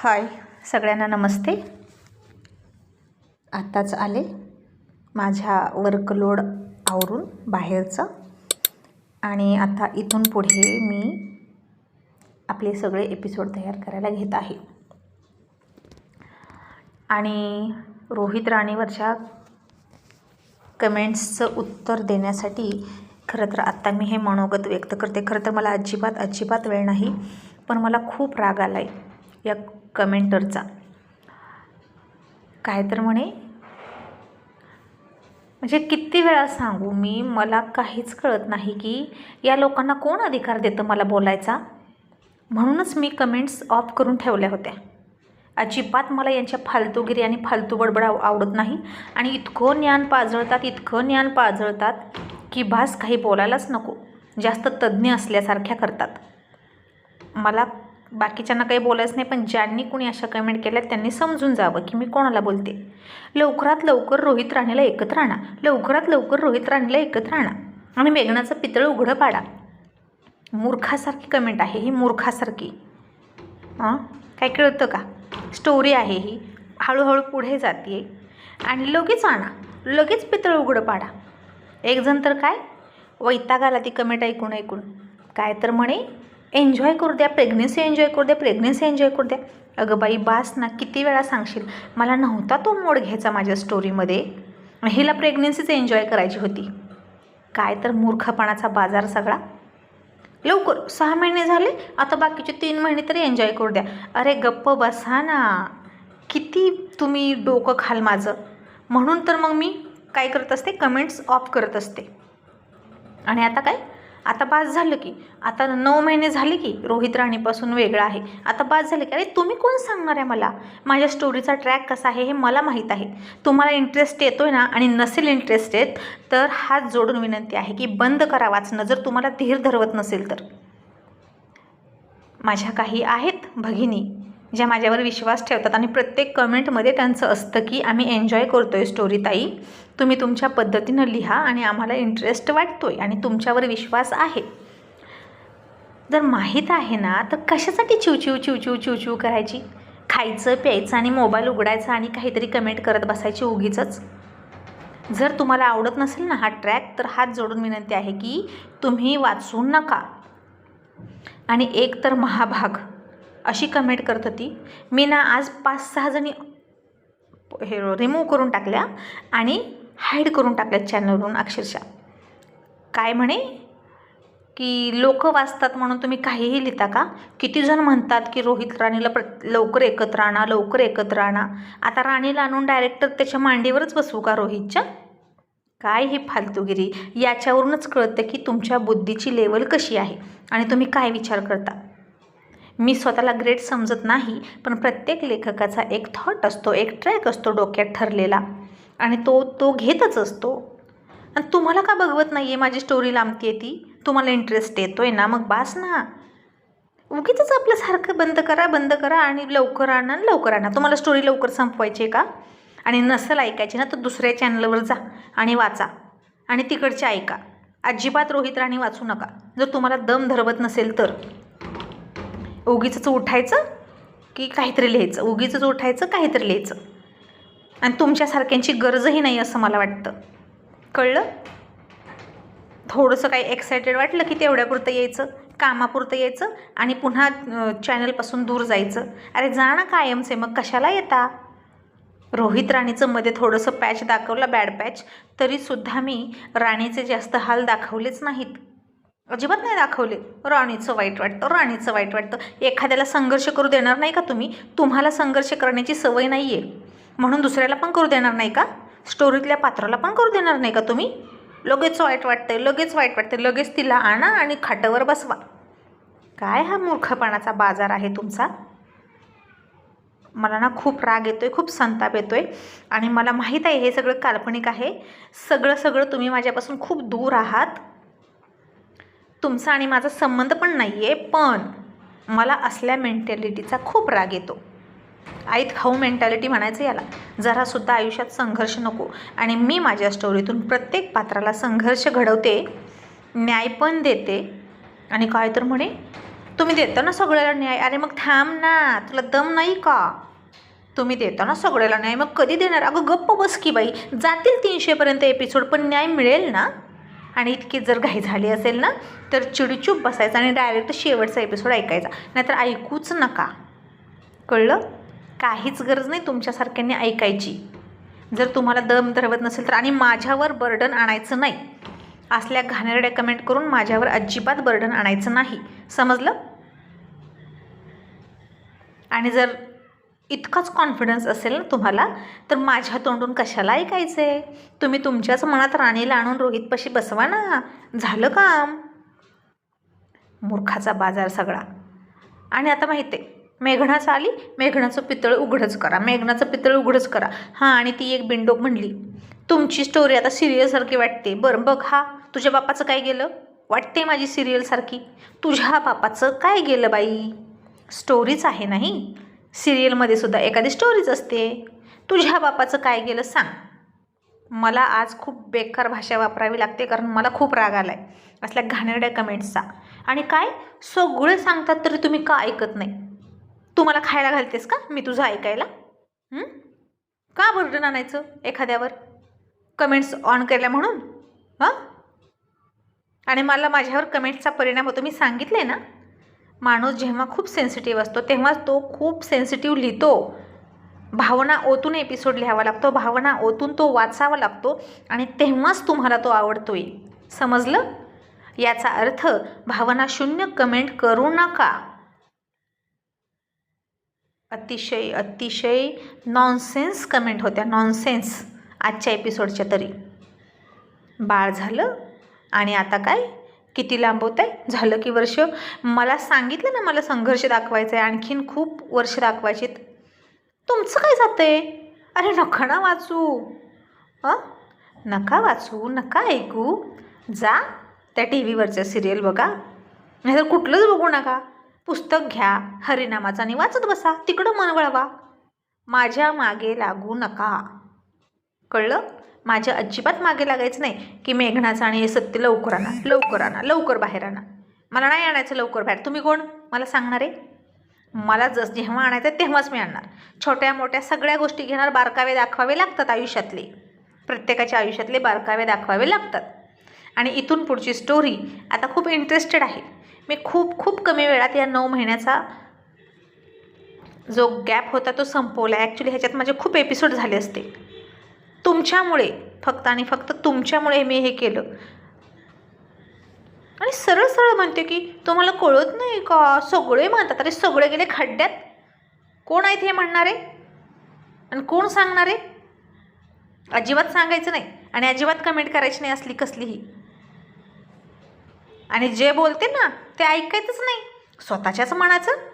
हाय सगळ्यांना नमस्ते. आत्ताच आले माझ्या वर्कलोड आवरून बाहेरचं आणि आता इथून पुढे मी आपले सगळे एपिसोड तयार करायला घेत आहे. आणि रोहित राणीवरच्या कमेंट्सचं उत्तर देण्यासाठी खरं तर आत्ता मी हे मनोगत व्यक्त करते. खरं तर मला अजिबात वेळ नाही, पण मला खूप राग आला आहे या कमेंटरचा. काय तर म्हणजे किती वेळा सांगू मी, मला काहीच कळत नाही की या लोकांना कोण अधिकार देतं मला बोलायचा. म्हणूनच मी कमेंट्स ऑफ करून ठेवल्या होत्या. अजिबात मला यांच्या फालतूगिरी आणि फालतू बडबड आवडत नाही. आणि इतकं ज्ञान पाजळतात की भास काही बोलायलाच नको. जास्त तज्ज्ञ असल्यासारख्या करतात. मला बाकीच्यांना काही बोलायचं नाही, पण ज्यांनी कोणी अशा कमेंट केल्या त्यांनी समजून जावं की मी कोणाला बोलते. लवकरात लवकर रोहित राणीला एकत्र आणा, आणि मेघनाचं पितळ उघडं पाडा. मूर्खासारखी कमेंट आहे ही, मूर्खासारखी. काय कळतं का? स्टोरी आहे ही, हळूहळू पुढे जाते आणि लगेच पितळ उघडं पाडा. एक जण तर काय वैताग आला ती कमेंट ऐकून. काय तर एन्जॉय करू द्या, प्रेग्नेन्सी एन्जॉय करू द्या. अगं बाई बास ना, किती वेळा सांगशील. मला नव्हता तो मोड घ्यायचा माझ्या स्टोरीमध्ये. हिला प्रेग्नेन्सीच एन्जॉय करायची होती. काय तर मूर्खपणाचा बाजार सगळा. लवकर 6 महिने झाले, आता बाकीचे 3 महिने तरी एन्जॉय करू द्या. अरे गप्प बसा ना, किती तुम्ही डोकं खाल माझं. म्हणून तर मग मी काय करत असते, कमेंट्स ऑफ करत असते. आणि आता बास झालं की, आता 9 महिने झाले की रोहित राणीपासून वेगळा आहे. आता बास झाले की. अरे तुम्ही कोण सांगणार आहे मला माझ्या स्टोरीचा ट्रॅक कसा आहे हे मला माहीत आहे. तुम्हाला इंटरेस्ट येतोय ना, आणि नसेल इंटरेस्ट येत तर हात जोडून विनंती आहे की बंद करा वाचणं, जर तुम्हाला धीर धरवत नसेल तर. माझ्या काही आहेत भगिनी ज्या माझ्यावर विश्वास ठेवतात आणि प्रत्येक कमेंटमध्ये त्यांचं असतं की आम्ही एन्जॉय करतोय स्टोरी ताई, तुम्ही तुमच्या पद्धतीनं लिहा आणि आम्हाला इंटरेस्ट वाटतोय आणि तुमच्यावर विश्वास आहे. जर माहीत आहे ना तर कशासाठी चिवचिव करायची. खायचं प्यायचं आणि मोबाईल उघडायचा आणि काहीतरी कमेंट करत बसायची उगीचच. जर तुम्हाला आवडत नसेल ना हा ट्रॅक, तर हात जोडून विनंती आहे की तुम्ही वाचू नका. आणि एक तर महाभाग अशी कमेंट करत होती. मी ना आज 5-6 जणी हे रिमूव्ह करून टाकल्या आणि हाईड करून टाकल्या चॅनलवरून अक्षरशः. काय की लोक वाचतात म्हणून तुम्ही काहीही लिहिता का? किती जण म्हणतात की रोहित राणीला लवकर एकत्र आणा. आता राणीला आणून डायरेक्टर त्याच्या मांडीवरच बसवू का रोहितच्या? काय ही फालतूगिरी. याच्यावरूनच कळतं की तुमच्या बुद्धीची लेवल कशी आहे आणि तुम्ही काय विचार करता. मी स्वतःला ग्रेट समजत नाही, पण प्रत्येक लेखकाचा एक थॉट असतो, एक ट्रॅक असतो डोक्यात ठरलेला, आणि तो घेतच असतो. आणि तुम्हाला का बघवत नाही आहे माझी स्टोरी लांबते ती? तुम्हाला इंटरेस्ट येतोय ना, मग बास ना. उगीच आपल्यासारखं बंद करा आणि लवकर आणा. तुम्हाला स्टोरी लवकर संपवायची आहे का? आणि नसेल ऐकायची ना तर दुसऱ्या चॅनलवर जा आणि वाचा आणि तिकडचे ऐका. अजिबात रोहित राणी वाचू नका जर तुम्हाला दम धरवत नसेल तर. उगीच उठायचं की काहीतरी लिहायचं, आणि तुमच्यासारख्यांची गरजही नाही असं मला वाटतं. कळलं? थोडंसं काही एक्सायटेड वाटलं की तेवढ्यापुरतं यायचं, कामापुरतं यायचं आणि पुन्हा चॅनलपासून दूर जायचं. अरे जा ना कायमचे, मग कशाला येता? रोहित राणीचं मध्ये थोडंसं पॅच दाखवलं, बॅड पॅच, तरीसुद्धा मी राणीचे जास्त हाल दाखवलेच नाहीत. अजिबात नाही दाखवले. राणीचं वाईट वाटतं. एखाद्याला संघर्ष करू देणार नाही का तुम्ही? तुम्हाला संघर्ष करण्याची सवय नाही आहे म्हणून दुसऱ्याला पण करू देणार नाही का? स्टोरीतल्या पात्राला पण करू देणार नाही का तुम्ही? लगेच वाईट वाटते, लगेच तिला आणा आणि खाटावर बसवा. काय हा मूर्खपणाचा बाजार आहे तुमचा? मला ना खूप राग येतोय, खूप संताप येतोय. आणि मला माहीत आहे हे सगळं काल्पनिक आहे. सगळं तुम्ही माझ्यापासून खूप दूर आहात. तुमचा आणि माझा संबंध पण नाही आहे, पण मला असल्या मेंटॅलिटीचा खूप राग येतो. आईत खाऊ मेंटॅलिटी म्हणायचं याला. जरासुद्धा आयुष्यात संघर्ष नको. आणि मी माझ्या स्टोरीतून प्रत्येक पात्राला संघर्ष घडवते, न्याय पण देते, आणि काय तर तुम्ही देता ना सगळ्याला न्याय. अरे मग थांब ना, तुला दम नाही का? तुम्ही देता ना सगळ्याला न्याय, मग कधी देणार? अगं गप्प बस की बाई. जातील 300पर्यंत एपिसोड, पण न्याय मिळेल ना? आणि इतकी जर घाई झाली असेल ना तर चिडचूप बसायचं आणि डायरेक्ट शेवटचा एपिसोड ऐकायचा, नाहीतर ऐकूच नका. कळलं? काहीच गरज नाही तुमच्यासारख्यांनी ऐकायची. जर तुम्हाला दम धरवत नसेल तर. आणि माझ्यावर बर्डन आणायचं नाही. असल्या घाणेरड्या कमेंट करून माझ्यावर अजिबात बर्डन आणायचं नाही, समजलं? आणि जर इतकाच कॉन्फिडन्स असेल ना तुम्हाला तर माझ्या तोंडून कशाला ऐकायचं आहे? तुम्ही तुमच्याच मनात राणीला आणून रोहितपाशी बसवा ना, झालं काम. मूर्खाचा बाजार सगळा. आणि आता माहिती आहे मेघनाच आली, मेघनाचं पितळ उघडच करा, मेघनाचं पितळ उघडच करा. हां, आणि ती एक बिंडोक म्हणली तुमची स्टोरी आता सिरियलसारखी वाटते. बरं बघ, हा तुझ्या बापाचं काय गेलं? वाटते माझी सिरियलसारखी. तुझ्या बापाचं काय गेलं बाई? स्टोरीच आहे नाही, सिरियलमध्ये सुद्धा एखादी स्टोरीच असते. तुझ्या बापाचं काय गेलं सांग. मला आज खूप बेकार भाषा वापरावी लागते कारण मला खूप राग आला आहे असल्या घाणेरड्या कमेंट्सचा. आणि काय सगळे सांगतात तरी तुम्ही का ऐकत नाही? तुम्हाला खायला घालतेस का मी तुझं ऐकायला? का बर्डन आणायचं एखाद्यावर कमेंट्स ऑन केल्या म्हणून? हां, आणि मला माझ्यावर कमेंट्सचा परिणाम होतो. मी सांगितले ना, माणूस जेव्हा खूप सेन्सिटिव्ह असतो तेव्हा तो खूप सेन्सिटिव्ह लिहितो. भावना ओतून एपिसोड लिहावा लागतो, भावना ओतून तो वाचावा लागतो आणि तेव्हाच तुम्हाला तो आवडतोय, समजलं? याचा अर्थ भावना शून्य कमेंट करू नका. अतिशय अतिशय नॉनसेन्स कमेंट होत्या, नॉनसेन्स आजच्या एपिसोडच्या तरी. बाळ झालं आणि आता काय किती लांबवत आहे? झालं की वर्ष. मला सांगितलं ना मला संघर्ष दाखवायचा आहे, आणखीन खूप वर्ष दाखवायचेत. तुमचं काय जातं आहे? अरे नका ना वाचू, नका वाचू, नका ऐकू. जा त्या टी व्हीवरच्या सिरियल बघा, नाहीतर कुठलंच बघू नका. पुस्तक घ्या हरिनामाचा आणि वाचत बसा, तिकडं मन वळवा. माझ्या मागे लागू नका, कळलं? माझ्या अजिबात मागे लागायचं नाही की मेघनाचा आणि हे सत्य लवकर आणा, लवकर आणा, लवकर बाहेर आणा. मला नाही आणायचं लवकर बाहेर. तुम्ही कोण मला सांगणारे? मला जेव्हा आणायचं तेव्हाच मी आणणार. छोट्या मोठ्या सगळ्या गोष्टी घेणार, बारकावे दाखवावे लागतात आयुष्यातले, प्रत्येकाच्या आयुष्यातले बारकावे दाखवावे लागतात. आणि इथून पुढची स्टोरी आता खूप इंटरेस्टेड आहे. मी खूप कमी वेळात या 9 महिन्याचा जो गॅप होता तो संपवला. ॲक्च्युली ह्याच्यात माझे खूप एपिसोड झाले असते. तुमच्यामुळे, फक्त आणि फक्त तुमच्यामुळे मी हे केलं. आणि सरळ सरळ म्हणते की तुम्हाला कळत नाही का? सगळे म्हणतात. अरे सगळे गेले खड्ड्यात. कोण आहेत हे म्हणणारे आणि कोण सांगणारे? अजिबात सांगायचं नाही आणि अजिबात कमेंट करायची नाही असली कसलीही. आणि जे बोलते ना ते ऐकायचंच नाही. स्वतःच्याच मनाचं.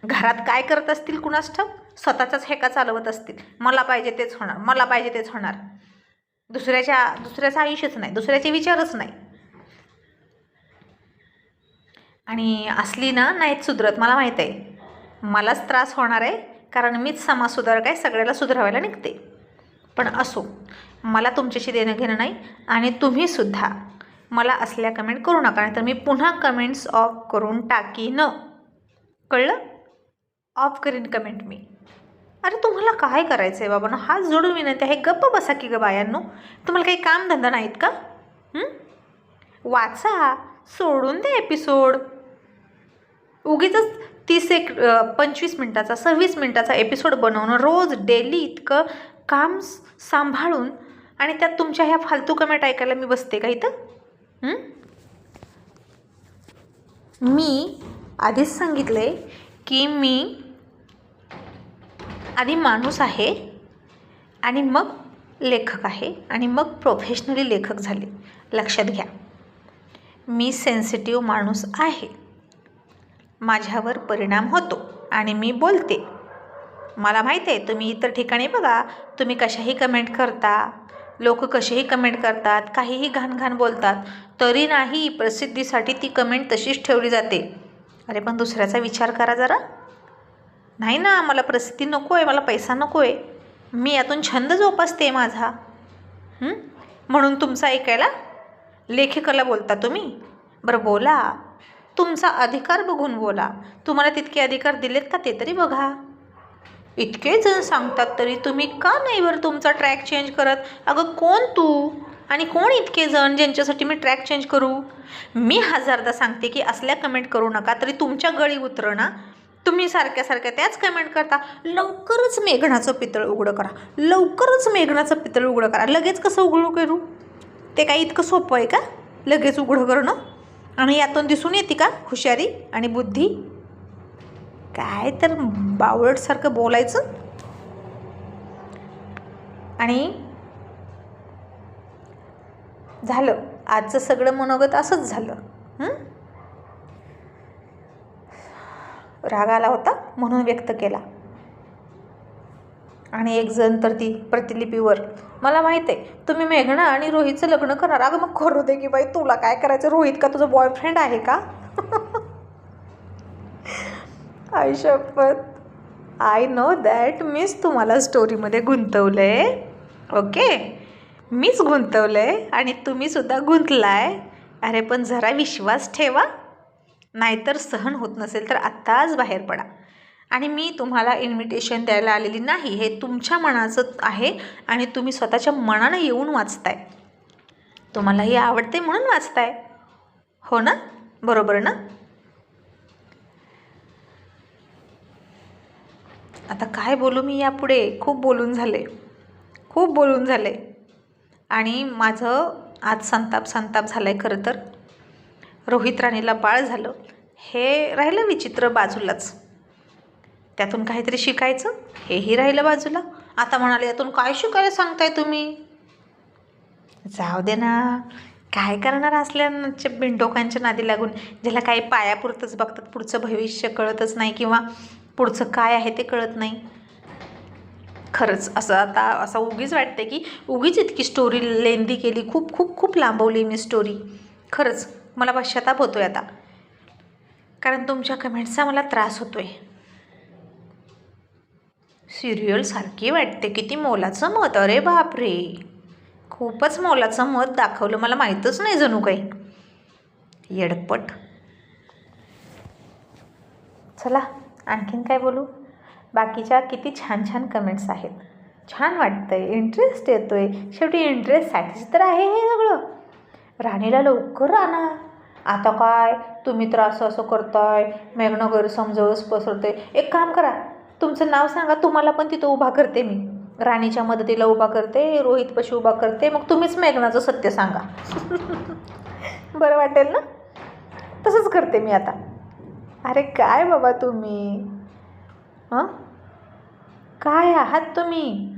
घरात काय करत असतील कुणास ठाऊक, स्वतःचाच हेका चालवत असतील. मला पाहिजे तेच होणार, मला पाहिजे तेच होणार. दुसऱ्याचं आयुष्यच नाही, दुसऱ्याचे विचारच नाही. आणि असली ना नाहीत सुधरत. मला माहीत आहे मलाच त्रास होणार आहे कारण मीच समाज सुधारक आहे, सगळ्याला सुधारायला निघते. पण असो, मला तुमच्याशी देणं घेणं नाही. आणि तुम्हीसुद्धा मला असल्या कमेंट करू नका, नाही तर मी पुन्हा कमेंट्स ऑफ करून टाकीन. कळलं? ऑफ करीन कमेंट मी. अरे तुम्हाला काय करायचं आहे बाबांनो? हात जोडून विनंती आहे, गप्प बसा की ग बायांनो. तुम्हाला काही कामधंदा नाहीत का? वाचा, सोडून दे एपिसोड. उगीच 25 मिनटाचा 26 मिनटाचा एपिसोड बनवणं रोज डेली इतकं काम सांभाळून, आणि त्यात तुमच्या ह्या फालतू कमेंट ऐकायला मी बसते का इथं? मी आधीच सांगितले की मी आधी माणूस आहे आणि मग लेखक आहे आणि मग प्रोफेशनली लेखक झाले. लक्षात घ्या, मी सेन्सिटिव्ह माणूस आहे. माझ्यावर परिणाम होतो आणि मी बोलते. मला माहीत आहे तुम्ही इतर ठिकाणी बघा, तुम्ही कशाही कमेंट करता, लोक कसेही कमेंट करतात, काहीही घाण बोलतात, तरी नाही प्रसिद्धीसाठी ती कमेंट तशीच ठेवली जाते. अरे पण दुसऱ्याचा विचार करा जरा. नाही ना, मला प्रसिद्धी नको आहे, मला पैसा नको आहे, मी यातून छंद जोपासते माझा. म्हणून तुमचं ऐकायला लेखिकाला बोलता तुम्ही. बरं बोला, तुमचा अधिकार बघून बोला. तुम्हाला तितके अधिकार दिलेत का ते तरी बघा. इतके जण सांगतात तरी तुम्ही का नाही बरं तुमचा ट्रॅक चेंज करत? अगं कोण तू आणि कोण इतके जण ज्यांच्यासाठी मी ट्रॅक चेंज करू? मी हजारदा सांगते की असल्या कमेंट करू नका, तरी तुमच्या गळी उतरणा. तुम्ही सारख्या सारख्या त्याच कमेंट करता. लवकरच मेघनाचं पितळ उघडं करा, लवकरच मेघनाचं पितळ उघडं करा. लगेच कसं उघडू करू? ते काही इतकं सोपं आहे का लगेच उघडं करणं? आणि यातून दिसून येते का हुशारी आणि बुद्धी? काय तर बावळटसारखं बोलायचं. आणि झालं आजचं सगळं मनोगत असंच झालं. राग आला होता म्हणून व्यक्त केला. आणि एक जण तर ती प्रतिलिपीवर, मला माहीत आहे तुम्ही मेघना आणि रोहितचं लग्न करणार. अगं मग करू दे की बाई, तुला काय करायचं? रोहित का तुझा बॉयफ्रेंड आहे का? आई शपथ, आय नो दॅट मीच तुम्हाला स्टोरीमध्ये गुंतवलं आहे. ओके, मीच गुंतवलं आहे आणि तुम्हीसुद्धा गुंतलाय. अरे पण जरा विश्वास ठेवा, नाहीतर सहन होत नसेल तर आत्ताच बाहेर पडा. आणि मी तुम्हाला इन्व्हिटेशन द्यायला आलेली नाही, हे तुमच्या मनाचं आहे आणि तुम्ही स्वतःच्या मनानं येऊन वाचताय. तुम्हाला हे आवडते म्हणून वाचताय, हो ना? बरोबर ना? आता काय बोलू मी यापुढे? खूप बोलून झाले. आणि माझं आज संताप झाला आहे. खरं तर रोहित राणीला बाळ झालं हे राहिलं विचित्र बाजूलाच, त्यातून काहीतरी शिकायचं हेही राहिलं बाजूला. आता म्हणाले यातून काय शिकायला सांगताय तुम्ही? जाऊ दे ना, काय करणार असल्याच्या बिनडोकांच्या नादी लागून, ज्याला काही पायापुरतंच बघतात, पुढचं भविष्य कळतच नाही किंवा पुढचं काय आहे ते कळत नाही. खरंच असं उगीच वाटते की उगीच इतकी स्टोरी लेंदी केली, खूप खूप खूप लांबवली मी स्टोरी. खरंच मला पश्चाताप होतोय आता, कारण तुमच्या कमेंट्सचा मला त्रास होतोय. सिरियल सारखी वाटते. किती मोलाचं मत, अरे बापरे, खूपच मोलाचं मत दाखवलं. मला माहीतच नाही जणू काही. येडपट. चला आणखीन काय बोलू? बाकीच्या किती छान छान कमेंट्स आहेत. छान वाटतंय, इंटरेस्ट येतोय. शेवटी इंटरेस्टसाठीच तर आहे हे सगळं. राणीला लवकर आणा. आता काय तुम्ही तर असं करताय, मेघना गैरसमजच पसरते. एक काम करा, तुमचं नाव सांगा, तुम्हाला पण तिथं उभा करते मी. राणीच्या मदतीला उभा करते, रोहितपाशी उभा करते, मग तुम्हीच मेघनाचं सत्य सांगा. बरं वाटेल ना? तसंच करते मी आता. अरे काय बाबा तुम्ही, काय आहात तुम्ही?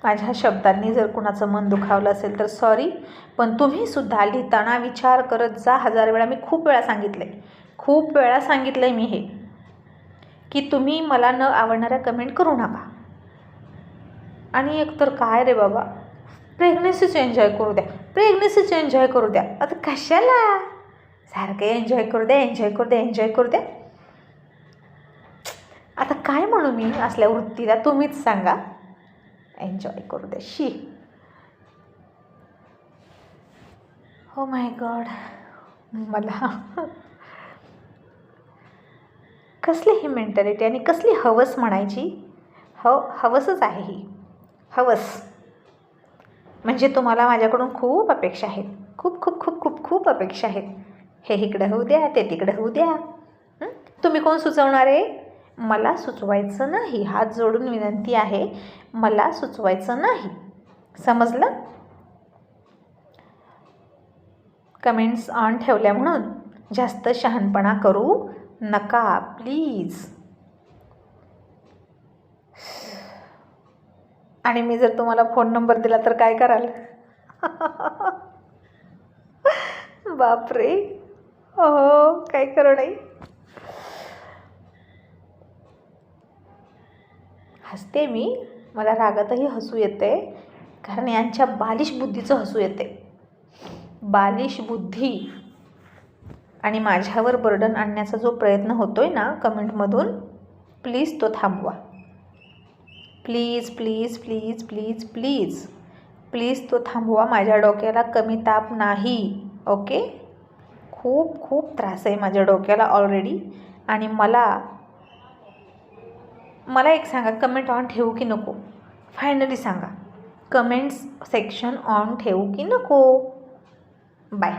माझ्या शब्दांनी जर कुणाचं मन दुखावलं असेल तर सॉरी. पण तुम्हीसुद्धा लिहिताना विचार करत जा. 1000 वेळा मी खूप वेळा सांगितलं आहे मी हे, की तुम्ही मला न आवडणाऱ्या कमेंट करू नका. आणि एकतर काय रे बाबा, प्रेग्नन्सीच एन्जॉय करू द्या. आता कशाला सारखं एन्जॉय करू द्या. आता काय म्हणू मी असल्या वृत्तीला, तुम्हीच सांगा. एन्जॉय करू द्या. शी, हो माय गॉड. मला कसली ही मेंटॅलिटी आणि कसली हवस म्हणायची? हवसच आहे ही. हवस म्हणजे तुम्हाला माझ्याकडून खूप अपेक्षा आहेत. खूप अपेक्षा आहेत. हे इकडं होऊ द्या, ते तिकडं होऊ द्या. तुम्ही कोण सुचवणार आहे? मला सुचवायचं नाही. हात जोडून विनंती आहे, मला सुचवायचं नाही. समजलं? कमेंट्स ऑन ठेवल्या म्हणून जास्त शहाणपणा करू नका प्लीज. आणि मी जर तुम्हाला फोन नंबर दिला तर काय कराल? बापरे, हो काय करू नाही. हसते मी, मला रागातही हसू येते, कारण यांच्या बालिश बुद्धीचं हसू येते. बालिश बुद्धी आणि माझ्यावर बर्डन आणण्याचा जो प्रयत्न होतोय ना कमेंटमधून, प्लीज तो थांबवा. प्लीज. प्लीज तो थांबवा. माझ्या डोक्याला कमी ताप नाही. ओके. खूप खूप त्रास आहे माझ्या डोक्याला ऑलरेडी. आणि मला एक सांगा, कमेंट ऑन ठेवू की नको? फायनली सांगा. कमेंट्स सेक्शन ऑन ठेवू की नको? बाय.